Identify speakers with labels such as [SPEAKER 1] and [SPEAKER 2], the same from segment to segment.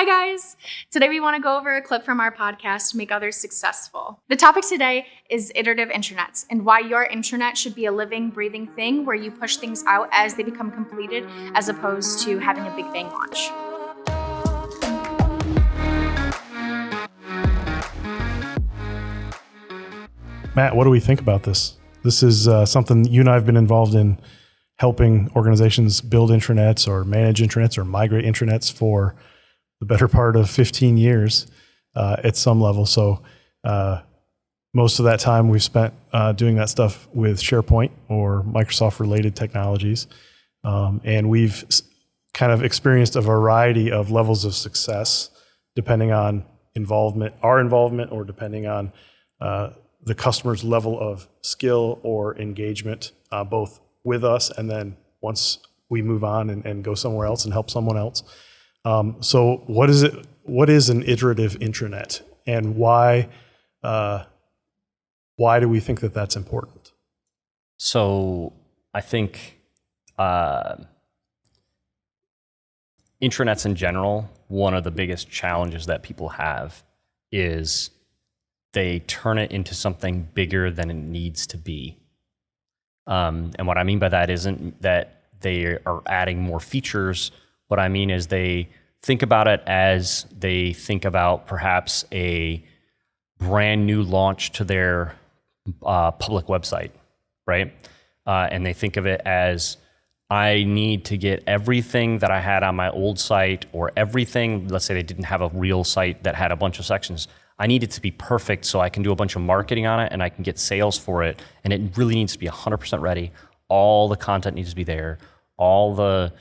[SPEAKER 1] Hi guys! Today we want to go over a clip from our podcast, Make Others Successful. The topic today is iterative intranets and why your intranet should be a living, breathing thing where you push things out as they become completed as opposed to having a big bang launch.
[SPEAKER 2] Matt, what do we think about this? This is something you and I have been involved in, helping organizations build intranets or manage intranets or migrate intranets for the better part of 15 years at some level. So most of that time we've spent doing that stuff with SharePoint or Microsoft related technologies. And we've kind of experienced a variety of levels of success depending on our involvement, or depending on the customer's level of skill or engagement, both with us and then once we move on and go somewhere else and help someone else. So what is it? What is an iterative intranet, and why do we think that that's important?
[SPEAKER 3] So I think intranets in general, one of the biggest challenges that people have is they turn it into something bigger than it needs to be. And what I mean by that isn't that they are adding more features. What I mean is they think about it as they think about perhaps a brand new launch to their public website, right? And they think of it as, I need to get everything that I had on my old site, or everything, let's say they didn't have a real site that had a bunch of sections. I need it to be perfect so I can do a bunch of marketing on it and I can get sales for it. And it really needs to be 100% ready. All the content needs to be there. All the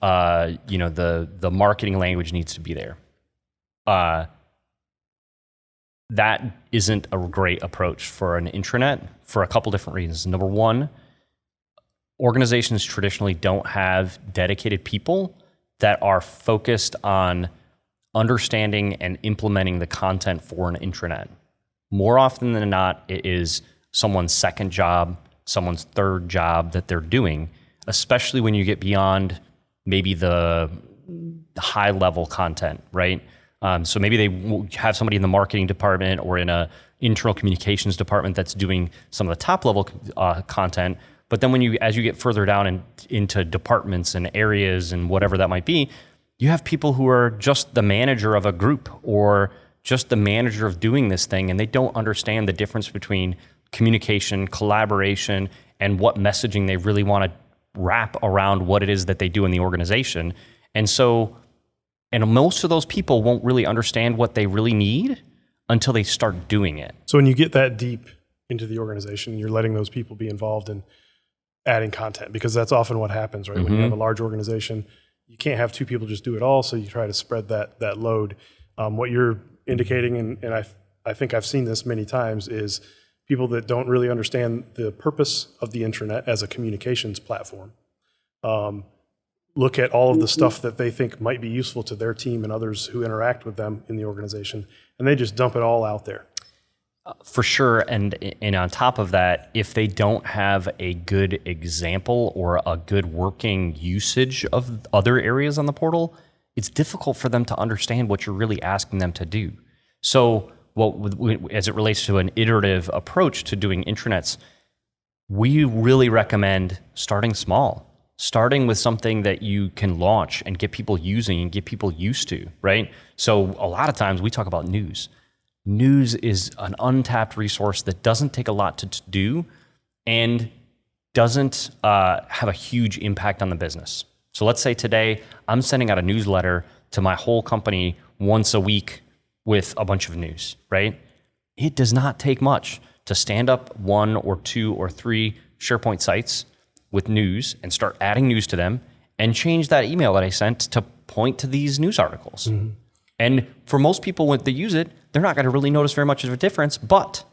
[SPEAKER 3] the marketing language needs to be there. That isn't a great approach for an intranet for a couple different reasons. Number one, organizations traditionally don't have dedicated people that are focused on understanding and implementing the content for an intranet. More often than not, it is someone's second job, someone's third job that they're doing, especially when you get beyond maybe the high level content, right? So maybe they have somebody in the marketing department or in a internal communications department that's doing some of the top level content. But then as you get further down into departments and areas and whatever that might be, you have people who are just the manager of a group or just the manager of doing this thing, and they don't understand the difference between communication, collaboration, and what messaging they really want to wrap around what it is that they do in the organization. And most of those people won't really understand what they really need until they start doing it.
[SPEAKER 2] So when you get that deep into the organization, you're letting those people be involved in adding content, because that's often what happens, right? Mm-hmm. When you have a large organization, you can't have two people just do it all, so you try to spread that load. What you're indicating, and I think I've seen this many times, is people that don't really understand the purpose of the intranet as a communications platform. Look at all of the stuff that they think might be useful to their team and others who interact with them in the organization, and they just dump it all out there.
[SPEAKER 3] For sure, and on top of that, if they don't have a good example or a good working usage of other areas on the portal, it's difficult for them to understand what you're really asking them to do. So, as it relates to an iterative approach to doing intranets, we really recommend starting small, starting with something that you can launch and get people using and get people used to, right? So a lot of times we talk about news. News is an untapped resource that doesn't take a lot to do and doesn't have a huge impact on the business. So let's say today I'm sending out a newsletter to my whole company once a week with a bunch of news, right? It does not take much to stand up 1 or 2 or 3 SharePoint sites with news and start adding news to them and change that email that I sent to point to these news articles. Mm-hmm. And for most people, when they use it, they're not going to really notice very much of a difference, but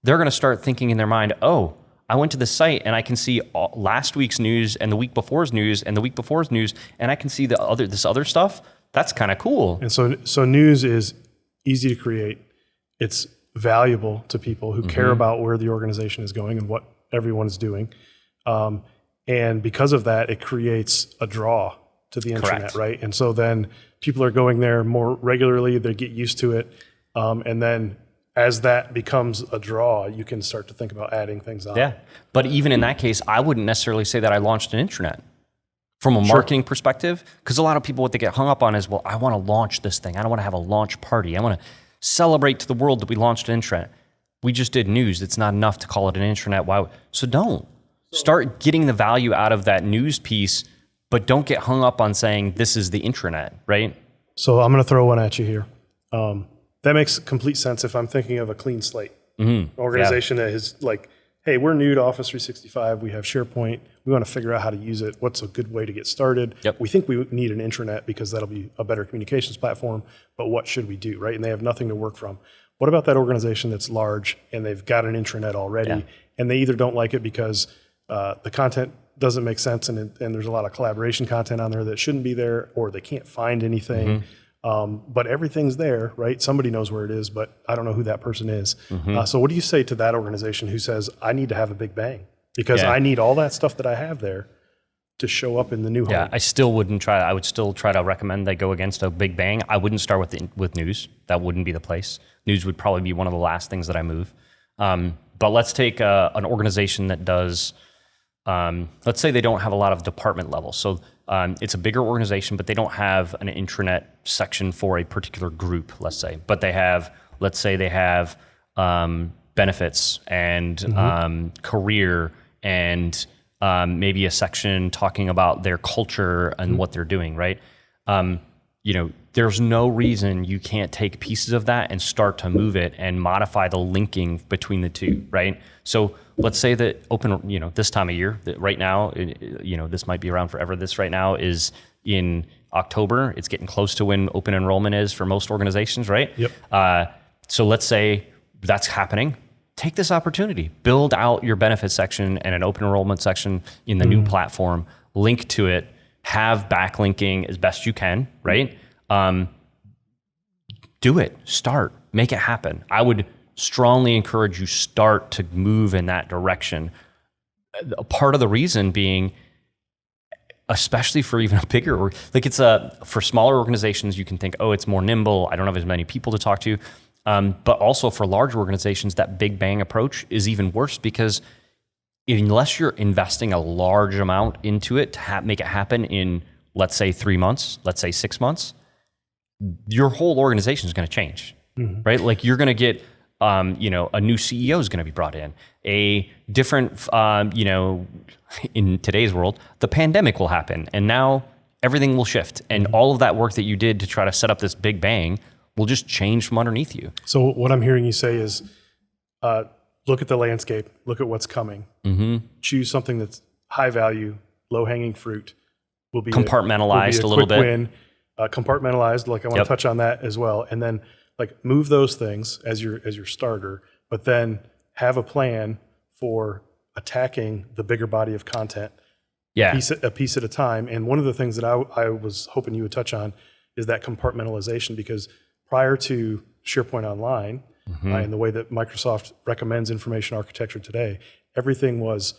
[SPEAKER 3] they're going to start thinking in their mind, oh, I went to this site and I can see last week's news and the week before's news and the week before's news, and I can see this other stuff. That's kind of cool.
[SPEAKER 2] And so news is easy to create. It's valuable to people who care about where the organization is going and what everyone is doing. And because of that, it creates a draw to the intranet,
[SPEAKER 3] Correct.
[SPEAKER 2] right? And so then people are going there more regularly, they get used to it. And then as that becomes a draw, you can start to think about adding things on.
[SPEAKER 3] Yeah. But even in that case, I wouldn't necessarily say that I launched an intranet from a marketing perspective, because a lot of people, what they get hung up on is, well, I want to launch this thing. I don't want to have a launch party. I want to celebrate to the world that we launched an intranet. We just did news. It's not enough to call it an intranet. Why? So don't. Start getting the value out of that news piece, but don't get hung up on saying this is the intranet, right?
[SPEAKER 2] So I'm going to throw one at you here. That makes complete sense if I'm thinking of a clean slate organization that is like, hey, we're new to Office 365. We have SharePoint. We want to figure out how to use it. What's a good way to get started?
[SPEAKER 3] Yep.
[SPEAKER 2] We think we need an intranet because that'll be a better communications platform, but what should we do, right? And they have nothing to work from. What about that organization that's large and they've got an intranet already and they either don't like it because the content doesn't make sense and there's a lot of collaboration content on there that shouldn't be there, or they can't find anything. But everything's there, right? Somebody knows where it is, but I don't know who that person is. So what do you say to that organization who says, I need to have a big bang because I need all that stuff that I have there to show up in the new home?
[SPEAKER 3] Yeah, I still wouldn't try. I would still try to recommend they go against a big bang. I wouldn't start with news. That wouldn't be the place. News would probably be one of the last things that I move. But let's take an organization that does, let's say they don't have a lot of department levels. So it's a bigger organization, but they don't have an intranet section for a particular group, let's say. But they have, let's say they have benefits and career and maybe a section talking about their culture and what they're doing, right? There's no reason you can't take pieces of that and start to move it and modify the linking between the two, right? So let's say that this time of year, that right now, this might be around forever. This right now is in October. It's getting close to when open enrollment is for most organizations, right?
[SPEAKER 2] Yep.
[SPEAKER 3] So let's say that's happening. Take this opportunity, build out your benefits section and an open enrollment section in the new platform, link to it, have backlinking as best you can, right? Do it, start, make it happen. I would strongly encourage you start to move in that direction. A part of the reason being, especially for even a bigger, for smaller organizations, you can think, oh, it's more nimble. I don't have as many people to talk to. But also for large organizations, that big bang approach is even worse because unless you're investing a large amount into it to make it happen in, let's say 3 months, let's say 6 months, your whole organization is going to change, right? Like you're going to get, a new CEO is going to be brought in, a different, in today's world, the pandemic will happen and now everything will shift. And all of that work that you did to try to set up this big bang will just change from underneath you.
[SPEAKER 2] So what I'm hearing you say is, look at the landscape, look at what's coming, choose something that's high value, low hanging fruit, will be
[SPEAKER 3] compartmentalized
[SPEAKER 2] a
[SPEAKER 3] little
[SPEAKER 2] quick
[SPEAKER 3] bit.
[SPEAKER 2] win, compartmentalized. Like I want to touch on that as well, and then like move those things as your starter, but then have a plan for attacking the bigger body of content, a piece at a time. And one of the things that I was hoping you would touch on is that compartmentalization, because prior to SharePoint Online and the way that Microsoft recommends information architecture today, everything was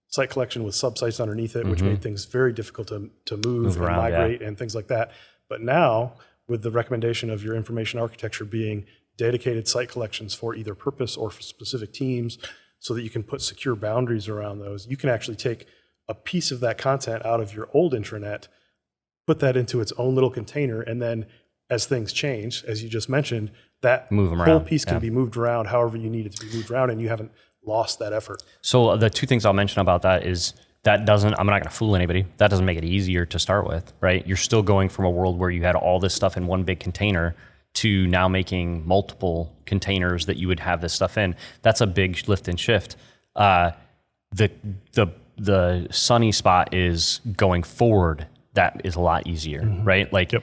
[SPEAKER 2] site collection with subsites underneath it, which made things very difficult to move and
[SPEAKER 3] around,
[SPEAKER 2] migrate and things like that. But now, with the recommendation of your information architecture being dedicated site collections for either purpose or for specific teams, so that you can put secure boundaries around those, you can actually take a piece of that content out of your old intranet, put that into its own little container, and then as things change, as you just mentioned, that whole piece can be moved around however you need it to be moved around, and you haven't lost that effort.
[SPEAKER 3] So the two things I'll mention about that is I'm not going to fool anybody. That doesn't make it easier to start with, right? You're still going from a world where you had all this stuff in one big container to now making multiple containers that you would have this stuff in. That's a big lift and shift. The sunny spot is going forward. That is a lot easier, right? Like,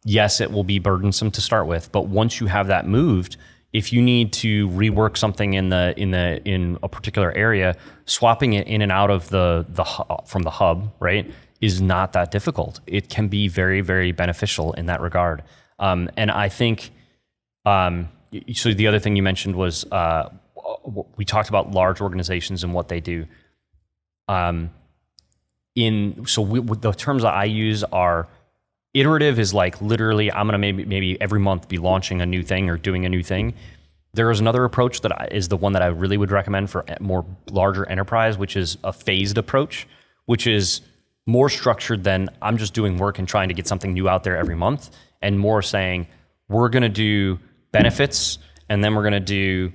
[SPEAKER 3] yes, it will be burdensome to start with, but once you have that moved, if you need to rework something in a particular area, swapping it in and out of from the hub, right, is not that difficult. It can be very, very beneficial in that regard. And I think, so the other thing you mentioned was, we talked about large organizations and what they do. The terms that I use are iterative is like literally I'm going to maybe every month be launching a new thing or doing a new thing. There is another approach that is the one that I really would recommend for more larger enterprise, which is a phased approach, which is more structured than I'm just doing work and trying to get something new out there every month, and more saying we're going to do benefits, and then we're going to do,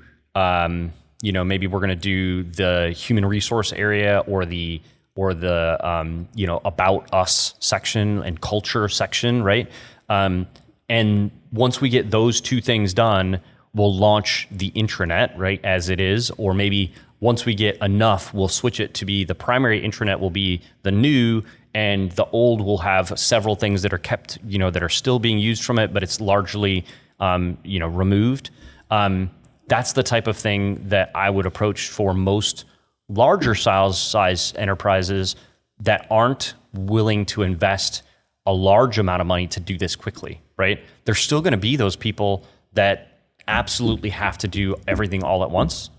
[SPEAKER 3] maybe we're going to do the human resource area or the about us section and culture section, right? And once we get those two things done, we'll launch the intranet, right, as it is, or maybe once we get enough, we'll switch it to be the primary intranet will be the new, and the old will have several things that are kept, that are still being used from it, but it's largely, removed. That's the type of thing that I would approach for most larger size enterprises that aren't willing to invest a large amount of money to do this quickly, right? There's still going to be those people that absolutely have to do everything all at once.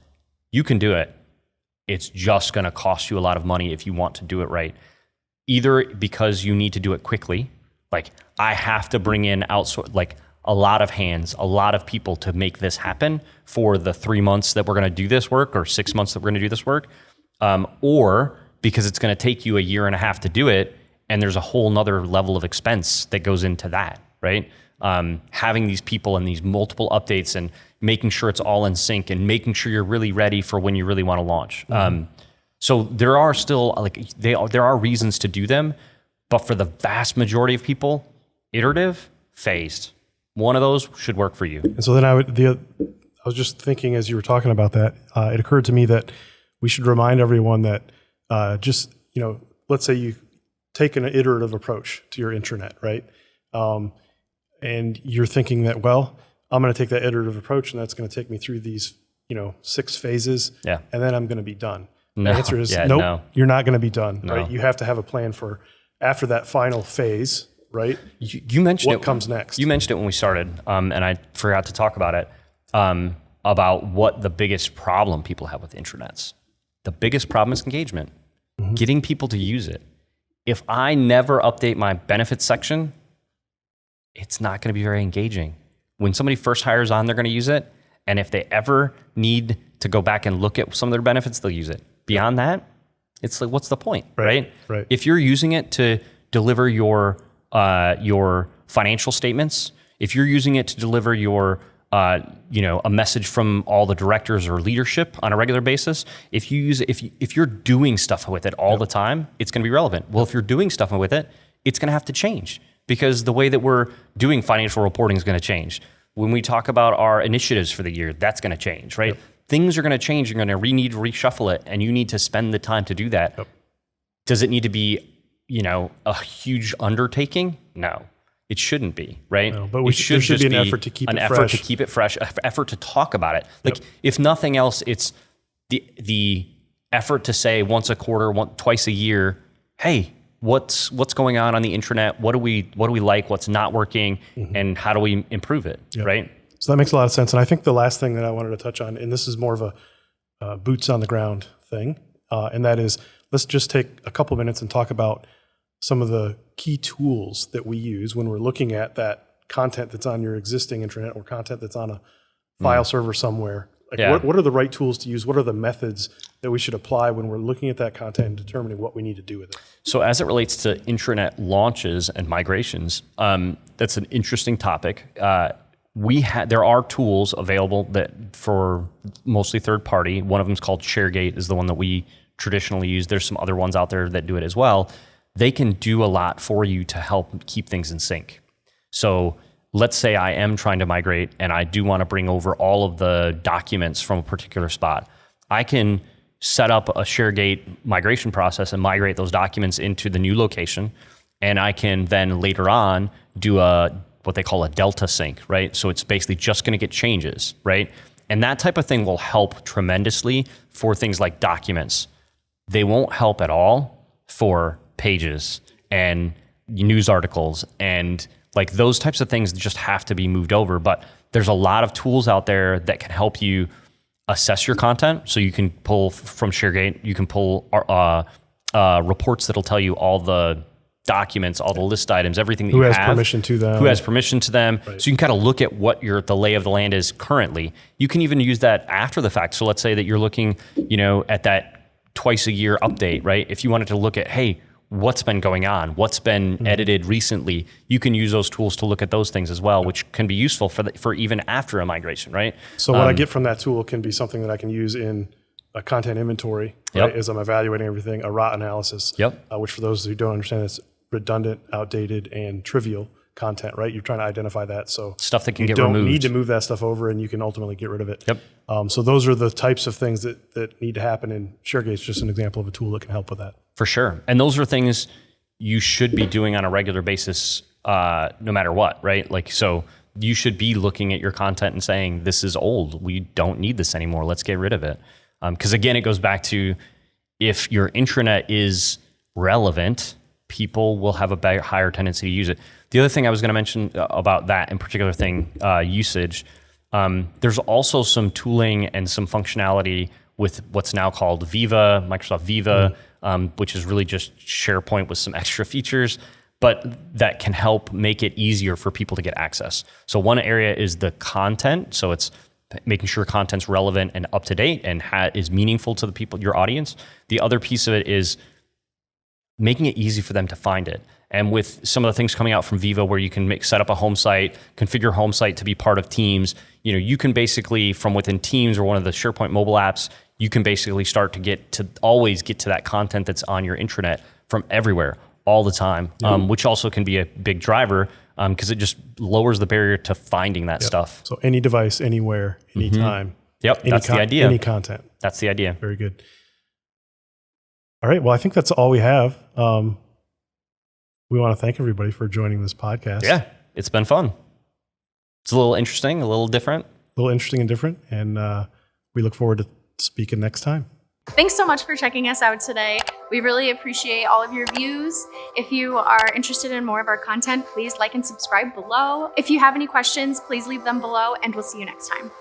[SPEAKER 3] You can do it. It's just going to cost you a lot of money if you want to do it right. Either because you need to do it quickly, like I have to bring in a lot of hands, a lot of people to make this happen for the 3 months that we're going to do this work or 6 months that we're going to do this work, or because it's going to take you a year and a half to do it, and there's a whole nother level of expense that goes into that, right? Having these people and these multiple updates and making sure it's all in sync and making sure you're really ready for when you really want to launch. So there are still there are reasons to do them, but for the vast majority of people, iterative, phased. One of those should work for you.
[SPEAKER 2] And so then I was just thinking as you were talking about that, it occurred to me that we should remind everyone that let's say you take an iterative approach to your intranet, right? And you're thinking that, well, I'm going to take that iterative approach and that's going to take me through these, 6 phases, and then I'm going to be done.
[SPEAKER 3] No.
[SPEAKER 2] The answer is nope, you're not going to be done, right? You have to have a plan for after that final phase, right?
[SPEAKER 3] You mentioned
[SPEAKER 2] what comes next.
[SPEAKER 3] You mentioned it when we started, and I forgot to talk about it, about what the biggest problem people have with intranets. The biggest problem is engagement, getting people to use it. If I never update my benefits section, it's not going to be very engaging. When somebody first hires on, they're going to use it. And if they ever need to go back and look at some of their benefits, they'll use it. Beyond that, it's like, what's the point, right? If you're using it to deliver your financial statements, if you're using it to deliver your a message from all the directors or leadership on a regular basis, if you're doing stuff with it all the time, it's going to be relevant. Well, if you're doing stuff with it, it's going to have to change because the way that we're doing financial reporting is going to change. When we talk about our initiatives for the year, that's going to change, right? Things are going to change. You're going to need to reshuffle it, and you need to spend the time to do that. Does it need to be, a huge undertaking? No. It shouldn't be, right?
[SPEAKER 2] No, but there should be an effort to keep it fresh.
[SPEAKER 3] An effort to talk about it. If nothing else, it's the effort to say once a quarter, twice a year, hey, what's going on the intranet? What do we like? What's not working? And how do we improve it, right?
[SPEAKER 2] So that makes a lot of sense. And I think the last thing that I wanted to touch on, and this is more of a boots on the ground thing, and that is let's just take a couple minutes and talk about some of the key tools that we use when we're looking at that content that's on your existing intranet or content that's on a file server somewhere. What are the right tools to use? What are the methods that we should apply when we're looking at that content and determining what we need to do with it?
[SPEAKER 3] So as it relates to intranet launches and migrations, that's an interesting topic. There are tools available that for mostly third party. One of them is called ShareGate, is the one that we traditionally use. There's some other ones out there that do it as well. They can do a lot for you to help keep things in sync. So let's say I am trying to migrate and I do want to bring over all of the documents from a particular spot. I can set up a ShareGate migration process and migrate those documents into the new location. And I can then later on do what they call a delta sync, right? So it's basically just going to get changes, right? And that type of thing will help tremendously for things like documents. They won't help at all for pages and news articles and like those types of things just have to be moved over. But there's a lot of tools out there that can help you assess your content. So you can pull from ShareGate, you can pull reports that'll tell you all the documents, all the list items, everything that
[SPEAKER 2] Who
[SPEAKER 3] you
[SPEAKER 2] has
[SPEAKER 3] have.
[SPEAKER 2] permission to them.
[SPEAKER 3] Who has permission to them.
[SPEAKER 2] Right.
[SPEAKER 3] So you can kind of look at what the lay of the land is currently. You can even use that after the fact. So let's say that you're looking, at that twice a year update, right? If you wanted to look at, hey, what's been going on? What's been edited recently? You can use those tools to look at those things as well, which can be useful for even after a migration, right?
[SPEAKER 2] So what I get from that tool can be something that I can use in a content inventory, right, as I'm evaluating everything, a ROT analysis, which for those who don't understand, it's redundant, outdated, and trivial content, right? You're trying to identify that. So
[SPEAKER 3] stuff that can get
[SPEAKER 2] removed. You
[SPEAKER 3] removed.
[SPEAKER 2] don't need to move that stuff over, and you can ultimately get rid of it.
[SPEAKER 3] Yep.
[SPEAKER 2] So those are the types of things that need to happen, and ShareGate's just an example of a tool that can help with that.
[SPEAKER 3] For sure. And those are things you should be doing on a regular basis, no matter what, right? Like, so you should be looking at your content and saying, this is old. We don't need this anymore. Let's get rid of it. Because again, it goes back to, if your intranet is relevant, people will have a higher tendency to use it. The other thing I was going to mention about that in particular thing, usage, there's also some tooling and some functionality with what's now called Viva, Microsoft Viva, which is really just SharePoint with some extra features, but that can help make it easier for people to get access. So one area is the content. So it's making sure content's relevant and up to date and is meaningful to the people, your audience. The other piece of it is making it easy for them to find it. And with some of the things coming out from Viva, where you can set up a home site, configure home site to be part of Teams, you can basically, from within Teams or one of the SharePoint mobile apps, you can basically start to always get to that content that's on your intranet from everywhere, all the time, which also can be a big driver because it just lowers the barrier to finding that stuff.
[SPEAKER 2] So any device, anywhere, anytime.
[SPEAKER 3] Yep, that's the idea.
[SPEAKER 2] Any content.
[SPEAKER 3] That's the idea.
[SPEAKER 2] Very good. All right. Well, I think that's all we have. We want to thank everybody for joining this podcast.
[SPEAKER 3] Yeah, it's been fun. It's a little interesting, a little different.
[SPEAKER 2] A little interesting and different. And we look forward to speaking next time.
[SPEAKER 1] Thanks so much for checking us out today. We really appreciate all of your views. If you are interested in more of our content, please like and subscribe below. If you have any questions, please leave them below, and we'll see you next time.